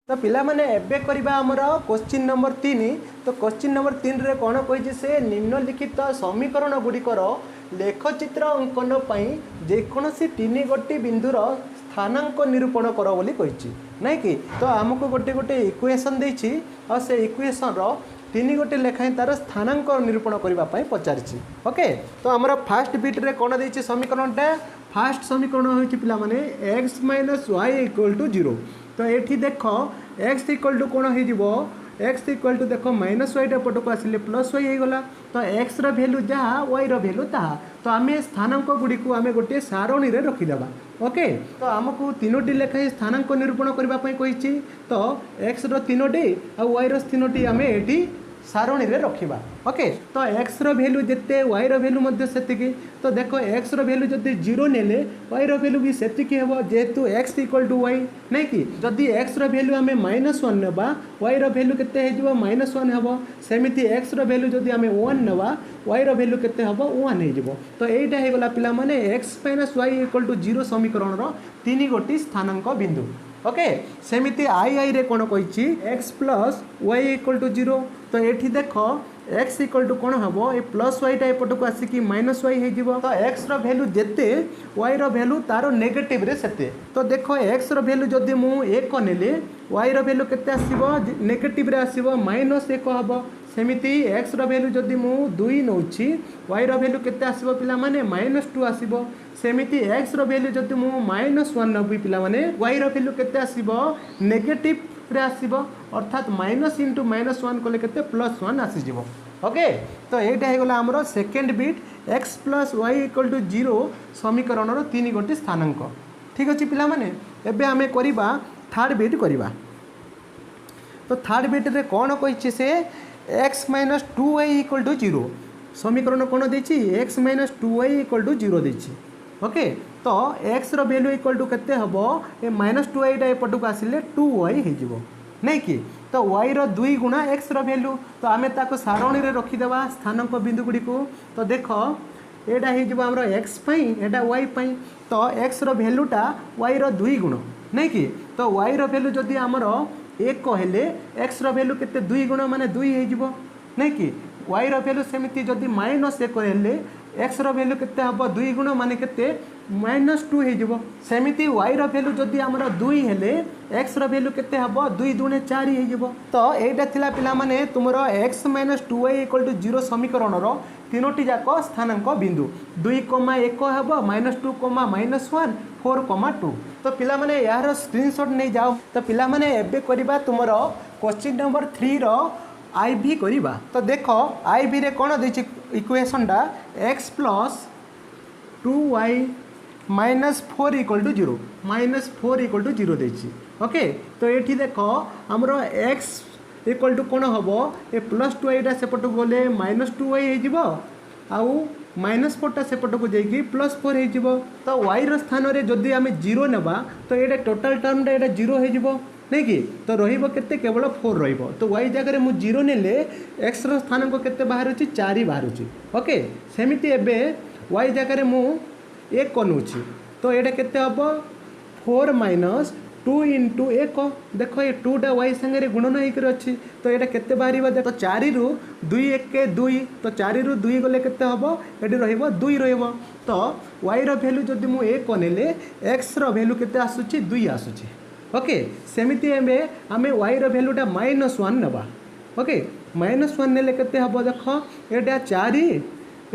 तो पिला माने एबे करबा हमर क्वेश्चन नंबर 3। तो क्वेश्चन नंबर 3 रे कोन कहि से निम्नलिखित समीकरण गुड़िकर लेखचित्र अंकन पई जेकोसी तीन गोटी बिंदुर स्थानांक निरूपण कर बोली कहि नहीं कि। तो आमको गोटे गोटे इक्वेशन देछि और से इक्वेशन रो तीन गोटे लेखाएं तार स्थानांक निरूपण करने पचारि। ओके तो आमर फास्ट बिट रे कौन देछि समीकरणटा फास्ट समीकरण होछि पिला माने x - y = 0। तो ये देख x इक्वल टू कौन हो x इक्वल टू देख -y पट को आसिले +y होगला। तो x रैल्यू जहाँ y रैल्यू ताहा। तो आम स्थानांक गुड़ी को आम गोटे सारणी रे रखीदेवा। ओके तो आमको तीनोटी लेखाएं स्थानांक निरूपण करने कही। तो x री आ y री आम ये सारणी रे रखिबा। ओके तो x वैल्यू जिते y वैल्यू से। तो देख x वैल्यू जदि 0 नेले y वैल्यू भी से हे जेहेतु x इक्वल टू y नहीं कि। जदि x वैल्यू आम -1 नेबा y वैल्यू केते हो -1 हे। सेमिति x वैल्यू जदि आम 1 नेबा y वैल्यू केते हे 1 हो। तो यहीटा हो गला पिला माने x - y = 0 समीकरण रो तीन गोटी स्थानांक बिंदु। ओके सेमिति आई रे कौन कही x + y = 0। तो ये देख x इक्वल टू कौन हम ये +y एपट को आसिक -y हो। तो x वैल्यू जिते y वैल्यू तार नेगेटिव रे सेते। तो देख x वैल्यू जदि मु 1 नेले y वैल्यू केते आसीबो नेगेटिव रे आसीबो -1 हम। सेमिति x वैल्यू जदि मु 2 नौछि y वैल्यू केते आसीबो पिला माने -2 आसीबो। सेमिति x वैल्यू जदि मु -1 नबी पिला माने y वैल्यू केते आसीबो नेगेटिव रे आसीबो अर्थात माइनस इंटू -1 कले केते +1 आसीजिवो। ओके तो एटा हे गला हमरो सेकंड बिट x + y = 0 समीकरण रो तीन गोटी स्थानांक। ठीक अछि पिला माने एबे हमें करिबा थर्ड बिट करिबा। तो थर्ड बिट रे कोन कहिछि से x - 2y = 0 समीकरण कोन देछि x - 2y = 0 देछि। ओके तो x वैल्यू इक्वल टू केते हबो ए -2y एपट को आसिले 2y हो नहीं कि। तो y रो 2 गुणा x वैल्यू। तो आमे ताको सारणी रे रखीदेवा स्थानांक बिंदु गुड़ी को। तो देख एटा हो हमरो x पई एटा y पई। तो x वैल्यूटा y रो 2 गुण नहीं कि। तो y वैल्यू जदि हमरो 1 हेले x वैल्यू केते 2 गुण माने 2 हो नहीं कि। y वैल्यू सेमिति जदि -1 हेले x वैल्यू केते हबो 2 गुण माने केते -2 हो। सेमिति y वैल्यू जदि हमर 2 हेले x वैल्यू केते हबो 2 दूने 4 हो। तो एटा थिला पिला माने तुमरो x - 2y = 0 समीकरण रो तीनोटी जाक स्थानांक बिंदु 2, 1 हबो -2, -1, 4, 2। तो पिला माने यार स्क्रीनशॉट नहीं जाओ। तो पिला माने एबे करबा तुमरो क्वेश्चन नंबर 3 रो IV करिबा। तो देखो IV रे कोन देछि इक्वेशन डा x + 2y - 4 = 0 -4 = 0 देछि। ओके तो ये देख हमरो x इक्वल टू कौन हम ए +2y सेपट को गले -2y हो आउ -4 सेपट को जाकि +4 हो। तो y स्थान रे जदि आम 0 नेबा तो ये टोटाल टर्मटा ये 0 हो नहीं कि। तो रहिबो केवल 4 रहिबो। तो y जगह मु 0 नेले x स्थानांक केते बाहर 4 बाहर। ओके सेमिति एबे y जगह मु 1 कनुछि। तो ये केते हबो 4 - 2 × 1। देख ये 2टा y संगे गुणन होकर अच्छी। तो ये केते बाहर देख 4 रु 2 1 2। तो 4 रु 2 गले केते हबो एडी रहिबो 2 रहिबो। तो y वैल्यू जदि मु 1 नेले x वैल्यू केते आसुची 2 आसुची। ओके सेमिति एबे आमे y वैल्यूटा -1 नेबा। ओके -1 नेले केते हबो देख एटा 4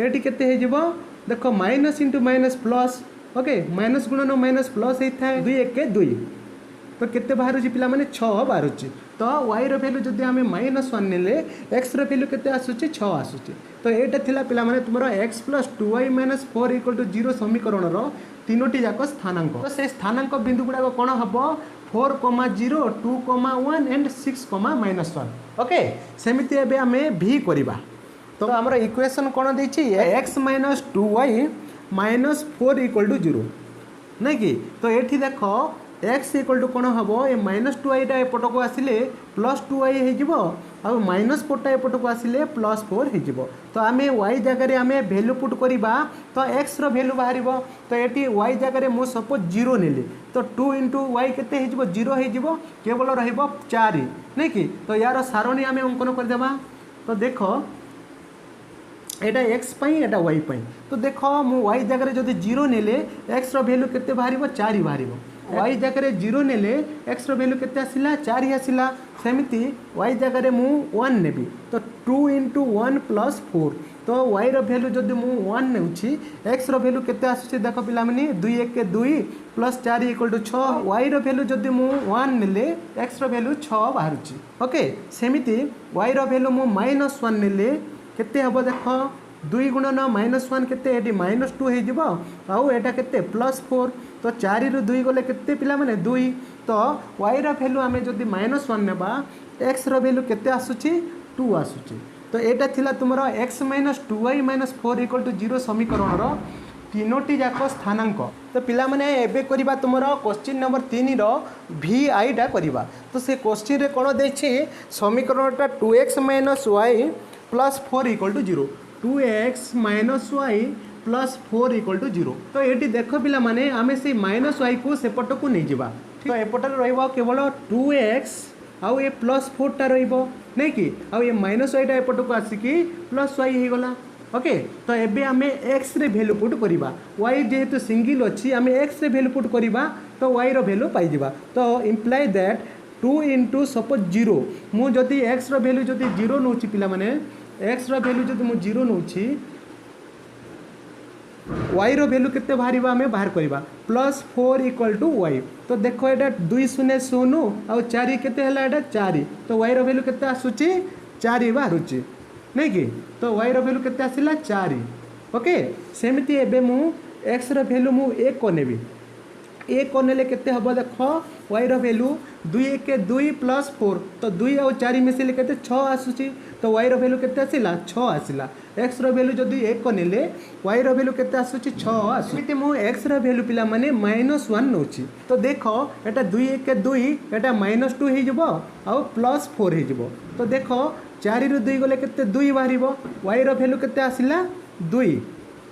एटी केते हे जिवो देख minus into minus plus. Okay minus गुणन माइनस प्लस होता है 2 1 2। तो केते बाहर पिला माने 6 बाहर। तो y वैल्यू जदि आमे -1 नेले x वैल्यू केते आसुची 6 आसुची। तो एटा थिला पिला माने तुमरो x + 2y - 4 = 0 समीकरण रो तीनोटी जाक स्थानांक। तो से स्थानांक बिंदु गुडा कोन हबो 4, 0, 2, 1 एंड 6, -1। ओके सेमिति एबे आमे v करिबा। तो हमर इक्वेशन कोन दैछि x - 2y - 4 = 0 नहीं कि। तो ये देख एक्स इक्वल टू कौन हम ये -2i एपट को आसिले +2i हो -4 एपट को आसिले +4 हो। तो आम y जगह आम भैल्यू पुट करवा तो x भैल्यू बाहर। तो ये y जगह मुझे सपोज 0 नेली तो 2 × y के 0 हो केवल रही नहीं कि। तो यार सारणी आम अंकन करदे। तो देख एटा एक्स एटा वाई पाई। तो देख मु वाई जगह जब 0 नेले एक्स भैल्यू के बाहर 4 बाहर। वाई जगह 0 नेले एक्स भैल्यू के आसला 4 आसला। सेमती वाई जगह मु 1 नेबी तो 2 × 1 + 4। तो वाई भैल्यू जब मु 1 नेउछि एक्स भैल्यू के आसुछि देख पिला माने 2 × 1 = 2 + 4 = 6। वाई भैल्यू जब मु 1 नेले एक्स भैल्यू 6 बाहर। ओके सेमती वाई भैल्यू मु -1 नेले केते हम देख 2 × -1 केते -2 हो आउ एटा केते +4। तो 4 ରୁ 2 गले केते पिला माने 2। तो y भैल्यू आम जब -1 नेबा x भैल्यू केते आसुची 2 आसुची। तो एटा थिला तुमर x - 2y - 4 = 0 समीकरण रो तीनोटी जाक स्थानांक। तो पिला माने एबे करबा तुमर क्वेश्चन नंबर 3 रो vi डा करबा। तो से क्वेश्चन रे कोन देछि समीकरणटा 2x - y + 4 = 0 2x - y + 4 = 0। तो ये देख पिला माने आमे से -y को सेपट को नहीं जावा। तो एपटर रहिबो केवल 2x आउ ये +4 टा रहिबो नहीं कि आउ ये -y टा एपट को आसिकी +y हे गला। ओके तो एबे आमे x रे वैल्यू पुट करिबा y जेहेतु सिंगल अछि आमे x रे वैल्यू पुट करिबा तो y रो वैल्यू पाई जिबा। तो इंप्लाई दैट 2 × सपोज 0 मु जदि x रो वैल्यू जदि 0 नउछि पिला माने x रो वैल्यू जदि मु 0 नउछि y रो वैल्यू केते बाहरिबा आमे बाहर करबा +4 = y। तो देखो एटा 2 0 0 आ 4 केते हला एटा 4। तो y रो वैल्यू केते आसुची 4 बाहरुची नहीं कि। तो y रो वैल्यू केते आसिला 4। ओके सेमती एबे मु x रो वैल्यू मु 1 को नेबी 1 को नेले केते हबो देख y रो वैल्यू 2 × 1 = 2 + 4। तो 2 और 4 मिसेले केते 6 आसुची। तो y रो वैल्यू केते आसिला 6 आसिला। x रो वैल्यू जदि 1 को नेले y रो वैल्यू केते आसुची 6 आसुची। मु x रो वैल्यू पिला माने -1 नउची। तो देखो एटा 2 × 1 = 2 एटा -2 हे जबो आ +4 हे जबो। तो देखो 4 ରୁ 2 गले केते 2 बाहरिबो y रो वैल्यू केते आसिला 2।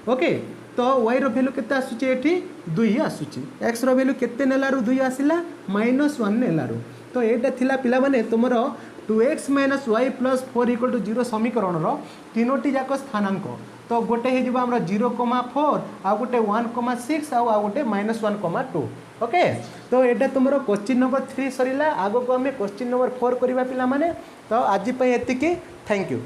ओके तो y रो वैल्यू केते आसुची एठी 2 आसुची। x रो वैल्यू केते नेलारु 2 आसिला -1 नेलारु। तो एटा थिला पिला माने तुमरो 2x - y + 4 = 0 समीकरण रो तीनोटी जाक स्थानांक। तो गोटे हे जिबा हमरा 0,4 आ गोटे 1,6 आ गोटे -1,2। ओके तो एटा तुमरो क्वेश्चन नंबर 3 सरीला। आगो को हमें क्वेश्चन नंबर 4 करबा पिला माने। तो आज पय एतिकी थैंक यू।